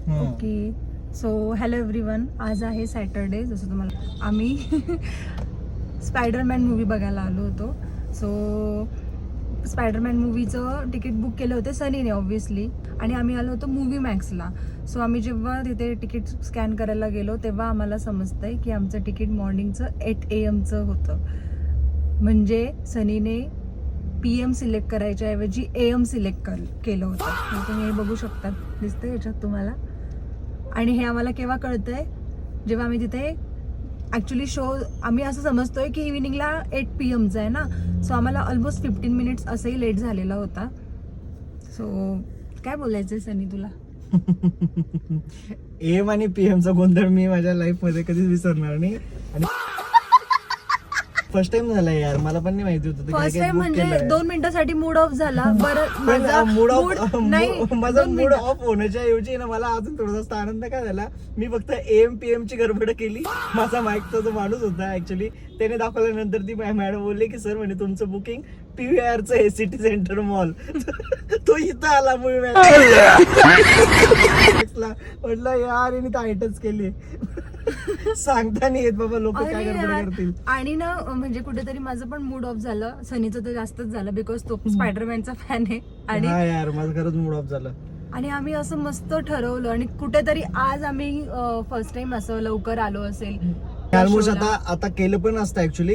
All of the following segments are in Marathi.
ओके. सो हॅलो एव्हरीवन, आज आहे सॅटरडे. जसं तुम्हाला आम्ही स्पायडरमॅन मूवी बघायला आलो होतो. सो स्पायडरमॅन मूवीचं तिकीट बुक केलं होतं सनीने ऑब्व्हियसली, आणि आम्ही आलो होतो मूवी मॅक्सला. सो आम्ही जेव्हा तिथे तिकीट स्कॅन करायला गेलो तेव्हा आम्हाला समजतंय की आमचं तिकीट मॉर्निंगचं 8 AM होतं. म्हणजे सनीने PM सिलेक्ट करायच्या ऐवजी AM सिलेक्ट केलं होतं. तुम्ही हे बघू शकता, दिसतंय याच्यात तुम्हाला. आणि हे आम्हाला केव्हा कळतंय, जेव्हा आम्ही तिथे ॲक्च्युली शो आम्ही असं समजतोय की इव्हिनिंगला 8 PM आहे ना. सो आम्हाला ऑलमोस्ट 15 मिनिट्स असंही लेट झालेला होता. सो काय बोलायचंय सनी तुला? AM आणि PM चा गोंधळ मी माझ्या लाईफ मध्ये कधीच विसरणार नाही. आणि फर्स्ट टाइम झाला यार, मला पण नाही माहिती होतं. फर्स्ट टाइम म्हणजे 2 मिनिटासाठी मूड ऑफ झाला. बरं माझा मूड नाही ऑफ होण्याच्या ऐवजी ना मला अजून थोडासा आनंद काय झाला, मी फक्त AM PM ची गडबड केली. माझा माईकचा जो माणूस होता ऍक्च्युली, त्याने दाखवल्यानंतर ती मॅडम बोलले की सर म्हणे तुमचं बुकिंग PVR चं आहे, सिटी सेंटर मॉल. तो इथं आला मूवी म्हटलं यार यांनी तर हाईटच केली. सांगता नाही येत बाबा लोक काय गडबड करतील. आणि ना म्हणजे कुठेतरी माझं पण मूड ऑफ झालं. सनीचं तर जास्तच झालं, बिकॉज तो स्पायडरमॅनचा फॅन आहे. आणि हा यार माझं खरंच मूड ऑफ झालं. आणि आम्ही असं मस्त ठरवलं, आणि कुठेतरी आज आम्ही फर्स्ट टाइम असं लवकर आलो असेल. ऑलमोस्ट आता केलं पण असतं ऍक्च्युली,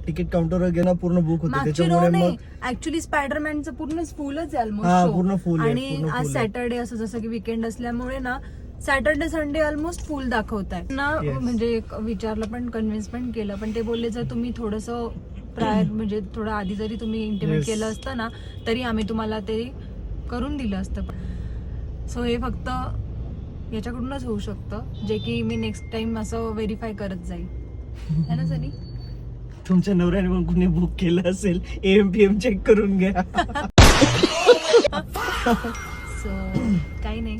तिकीट काउंटरवर गेलं पूर्ण बुक होते, त्याच्यामुळे मग ऍक्च्युली स्पायडरमॅनचं पूर्ण फुलच आहे हा ऑलमोस्ट. पूर्ण फुल आहे. आणि आज सॅटरडे असं जसं की विकेंड असल्यामुळे ना सॅटरडे संडे ऑलमोस्ट फुल दाखवत आहे ना. म्हणजे विचारलं पण, कन्व्हिन्स पण केलं, पण ते बोलले जर तुम्ही थोडंसं प्रायर म्हणजे थोडं आधी जरी तुम्ही इंटिमेट केलं असतं ना तरी आम्ही तुम्हाला ते करून दिलं असतं. सो हे फक्त याच्याकडूनच होऊ शकतं, जे की मी नेक्स्ट टाइम असं व्हेरीफाय करत जाईल, है ना सनी? तुमच्या नवऱ्याने पण कुणी बुक केलं असेल, AM PM चेक करून घ्या. सो काही नाही,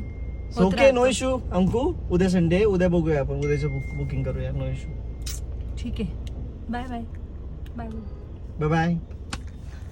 ओके, नो इश्यू. अंकू उद्या संडे, उद्या बघूया आपण, उद्याचं बुकिंग करूया, नो इश्यू. ठीक आहे. Bye bye bye bye bye.